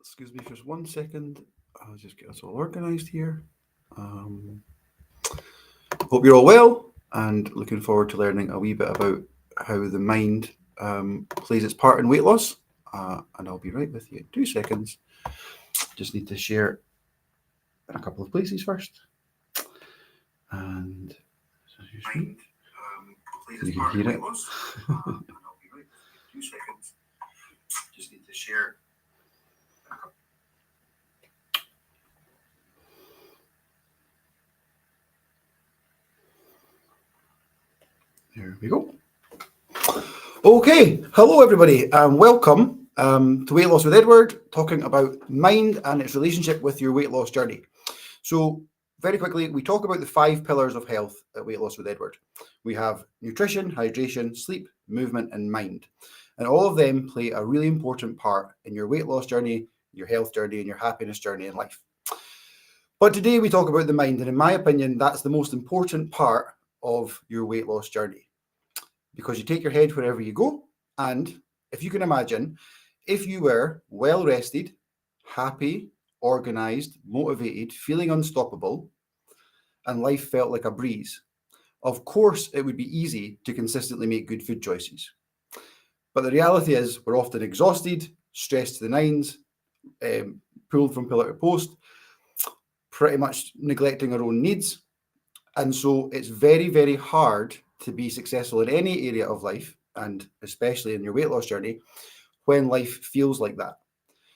Excuse me for just 1 second. I'll just get us all organized here. Hope you're all well and looking forward to learning a wee bit about how the mind plays its part in weight loss. And I'll be right with you in 2 seconds. Just need to share in a couple of places first. And mind plays its part in weight loss. And I'll be right with you in 2 seconds. Just need to share. There we go. Okay, hello everybody, and welcome to Weight Loss with Edward, talking about mind and its relationship with your weight loss journey. So, very quickly, we talk about the 5 pillars of health at Weight Loss with Edward. We have nutrition, hydration, sleep, movement, and mind. And all of them play a really important part in your weight loss journey, your health journey, and your happiness journey in life. But today we talk about the mind, and in my opinion, that's the most important part of your weight loss journey. Because you take your head wherever you go. And if you can imagine, if you were well rested, happy, organized, motivated, feeling unstoppable, and life felt like a breeze, of course, it would be easy to consistently make good food choices. But the reality is we're often exhausted, stressed to the nines, pulled from pillar to post, pretty much neglecting our own needs. And so it's very, very hard to be successful in any area of life, and especially in your weight loss journey, when life feels like that.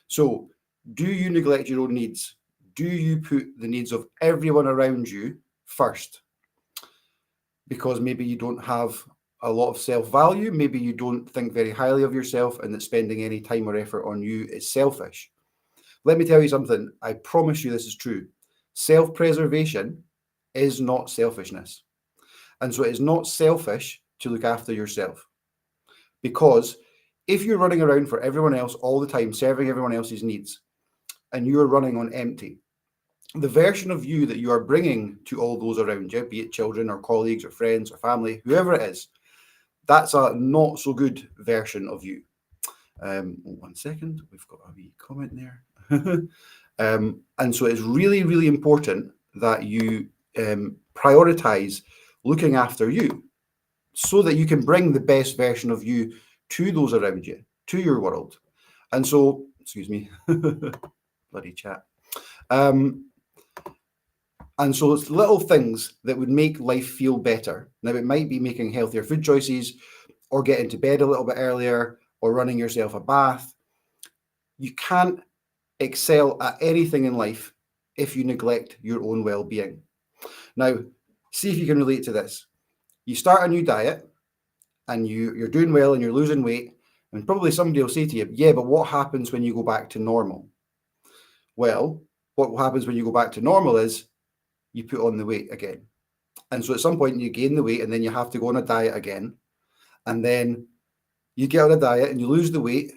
So do you neglect your own needs? Do you put the needs of everyone around you first? Because maybe you don't have a lot of self-value, maybe you don't think very highly of yourself, and that spending any time or effort on you is selfish. Let me tell you something, I promise you this is true. Self-preservation is not selfishness. And so it is not selfish to look after yourself. Because if you're running around for everyone else all the time, serving everyone else's needs, and you're running on empty, the version of you that you are bringing to all those around you, be it children or colleagues or friends or family, whoever it is, that's a not so good version of you. 1 second, we've got a wee comment there. And so it's really, really important that you prioritize looking after you so that you can bring the best version of you to those around you, to your world. And so, excuse me, bloody chat. And so it's little things that would make life feel better. Now, it might be making healthier food choices or getting to bed a little bit earlier or running yourself a bath. You can't excel at anything in life if you neglect your own well-being. Now, see if you can relate to this. You start a new diet and you're doing well and you're losing weight, and probably somebody will say to you, yeah, but what happens when you go back to normal? Well, what happens when you go back to normal is you put on the weight again. And so at some point you gain the weight and then you have to go on a diet again. And then you get on a diet and you lose the weight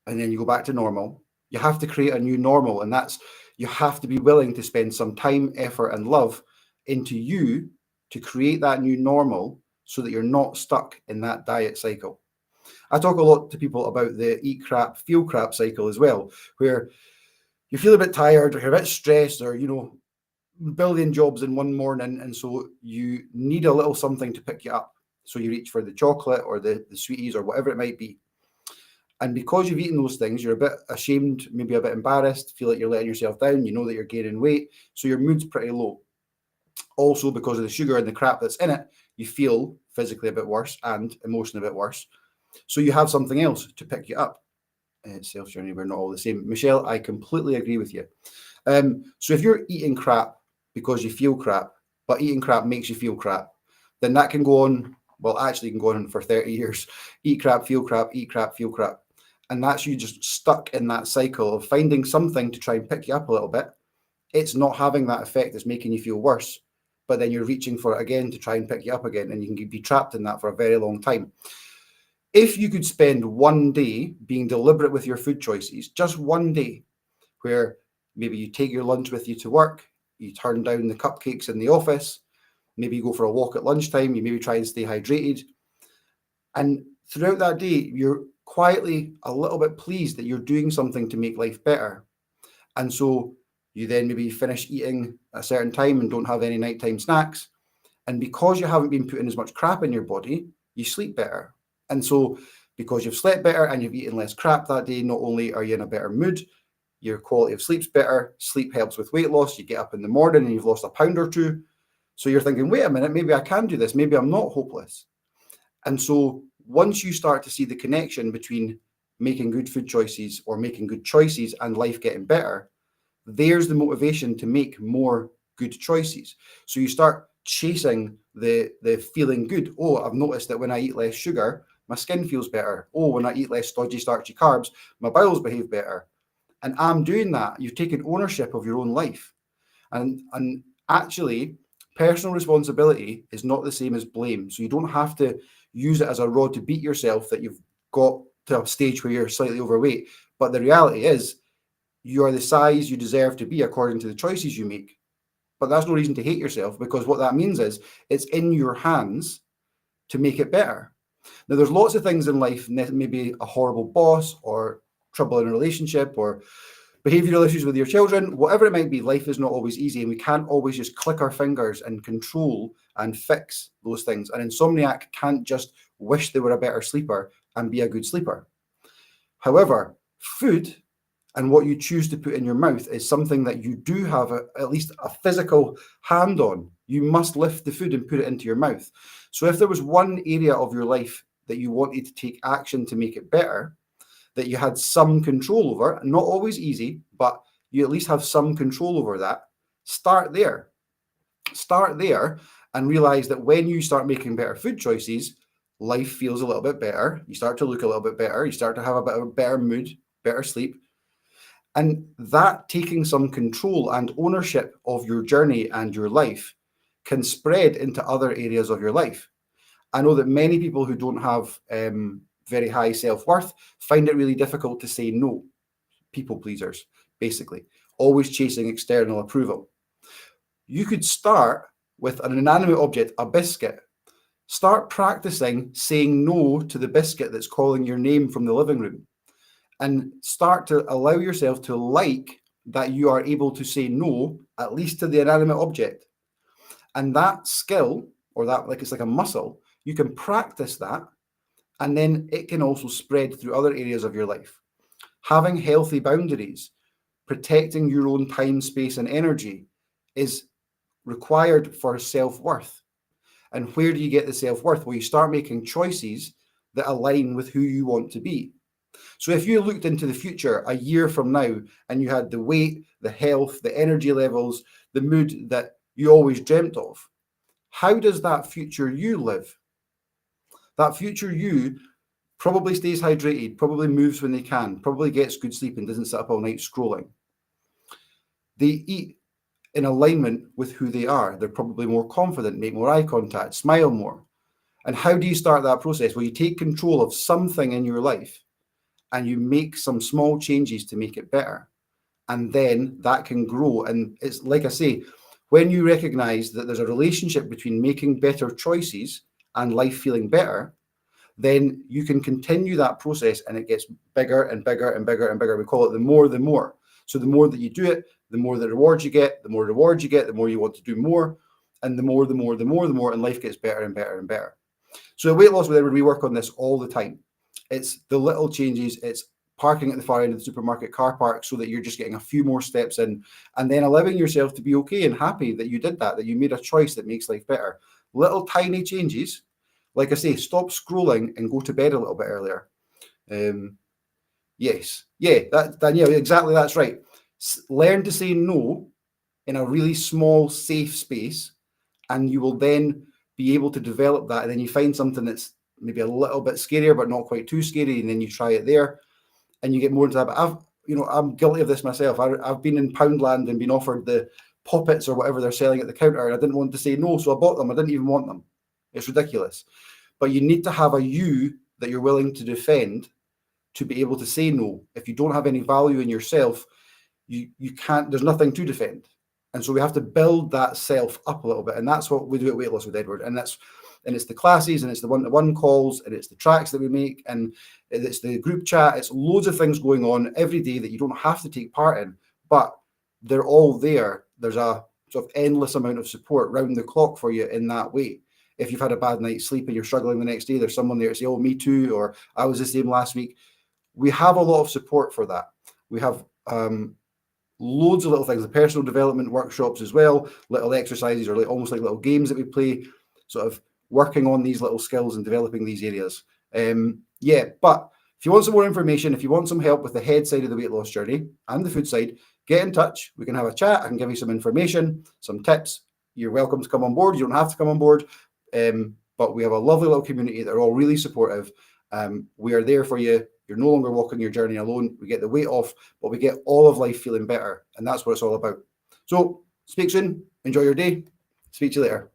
and then you go back to normal. You have to create a new normal, and that's you have to be willing to spend some time, effort, and love into you to create that new normal so that you're not stuck in that diet cycle. I talk a lot to people about the eat crap, feel crap cycle as well, where you feel a bit tired or you're a bit stressed or, billion jobs in one morning. And so you need a little something to pick you up. So you reach for the chocolate or the sweeties or whatever it might be. And because you've eaten those things, you're a bit ashamed, maybe a bit embarrassed, feel like you're letting yourself down. You know that you're gaining weight. So your mood's pretty low. Also, because of the sugar and the crap that's in it, you feel physically a bit worse and emotionally a bit worse. So you have something else to pick you up. Self-journey, we're not all the same. Michelle, I completely agree with you. So if you're eating crap because you feel crap, but eating crap makes you feel crap, then that can go on, well, actually can go on for 30 years. Eat crap, feel crap, eat crap, feel crap. And that's you just stuck in that cycle of finding something to try and pick you up a little bit. It's not having that effect that's making you feel worse, but then you're reaching for it again to try and pick you up again, and you can be trapped in that for a very long time. If you could spend one day being deliberate with your food choices, just one day, where maybe you take your lunch with you to work, you turn down the cupcakes in the office, maybe you go for a walk at lunchtime, you maybe try and stay hydrated, and throughout that day, you're quietly a little bit pleased that you're doing something to make life better. And so you then maybe finish eating at a certain time and don't have any nighttime snacks. And because you haven't been putting as much crap in your body, you sleep better. And so because you've slept better and you've eaten less crap that day, not only are you in a better mood, your quality of sleep's better. Sleep helps with weight loss. You get up in the morning and you've lost a pound or two. So you're thinking, wait a minute, maybe I can do this. Maybe I'm not hopeless. And so once you start to see the connection between making good food choices or making good choices and life getting better, there's the motivation to make more good choices. So you start chasing the feeling good. Oh, I've noticed that when I eat less sugar, my skin feels better. Oh, when I eat less stodgy, starchy carbs, my bowels behave better. And I'm doing that. You've taken ownership of your own life. And actually, personal responsibility is not the same as blame. So you don't have to use it as a rod to beat yourself that you've got to a stage where you're slightly overweight. But the reality is, you are the size you deserve to be according to the choices you make. But that's no reason to hate yourself, because what that means is it's in your hands to make it better. Now, there's lots of things in life, maybe a horrible boss or trouble in a relationship or behavioral issues with your children, whatever it might be. Life is not always easy, and we can't always just click our fingers and control and fix those things. An insomniac can't just wish they were a better sleeper and be a good sleeper. However, food and what you choose to put in your mouth is something that you do have at least a physical hand on. You must lift the food and put it into your mouth. So if there was one area of your life that you wanted to take action to make it better, that you had some control over, not always easy, but you at least have some control over that, start there. Start there and realize that when you start making better food choices, life feels a little bit better. You start to look a little bit better. You start to have a bit of a better mood, better sleep. And that taking some control and ownership of your journey and your life can spread into other areas of your life. I know that many people who don't have very high self-worth find it really difficult to say no. People pleasers, basically, always chasing external approval. You could start with an inanimate object, a biscuit. Start practicing saying no to the biscuit that's calling your name from the living room, and start to allow yourself to like that you are able to say no, at least to the inanimate object. And that skill, or that, like, it's like a muscle, you can practice that, and then it can also spread through other areas of your life. Having healthy boundaries, protecting your own time, space, and energy is required for self-worth. And where do you get the self-worth? Well, you start making choices that align with who you want to be. So if you looked into the future a year from now and you had the weight, the health, the energy levels, the mood that you always dreamt of, how does that future you live? That future you probably stays hydrated, probably moves when they can, probably gets good sleep and doesn't sit up all night scrolling. They eat in alignment with who they are. They're probably more confident, make more eye contact, smile more. And how do you start that process? Well, you take control of something in your life and you make some small changes to make it better. And then that can grow. And it's like I say, when you recognize that there's a relationship between making better choices and life feeling better, then you can continue that process and it gets bigger and bigger and bigger and bigger. We call it the more, the more. So the more that you do it, the more the rewards you get, the more rewards you get, the more you want to do more, and the more, and life gets better and better and better. So at Weight Loss with Edward, we work on this all the time. It's the little changes. It's parking at the far end of the supermarket car park so that you're just getting a few more steps in, and then allowing yourself to be okay and happy that you did that you made a choice that makes life better. Little tiny changes. Like I say, stop scrolling and go to bed a little bit earlier. Yes. Yeah, Danielle, exactly, that's right. Learn to say no in a really small, safe space, and you will then be able to develop that. And then you find something that's maybe a little bit scarier, but not quite too scary, and then you try it there, and you get more into that. But I'm guilty of this myself. I've been in Poundland and been offered the poppets or whatever they're selling at the counter, and I didn't want to say no, so I bought them. I didn't even want them. It's ridiculous. But you need to have a you that you're willing to defend to be able to say no. If you don't have any value in yourself, you can't, there's nothing to defend. And so we have to build that self up a little bit. And that's what we do at Weight Loss with Edward. And it's the classes, and it's the one-to-one calls, and it's the tracks that we make, and it's the group chat. It's loads of things going on every day that you don't have to take part in, but they're all there. There's a sort of endless amount of support round the clock for you in that way. If you've had a bad night's sleep and you're struggling the next day, there's someone there to say, oh, me too, or I was the same last week. We have a lot of support for that. We have loads of little things, the personal development workshops as well, little exercises or almost like little games that we play, sort of working on these little skills and developing these areas. But if you want some more information, if you want some help with the head side of the weight loss journey and the food side, get in touch. We can have a chat. I can give you some information, some tips. You're welcome to come on board. You don't have to come on board. But we have a lovely little community that are all really supportive. We are there for you. You're no longer walking your journey alone. We get the weight off, but we get all of life feeling better. And that's what it's all about. So speak soon. Enjoy your day. Speak to you later.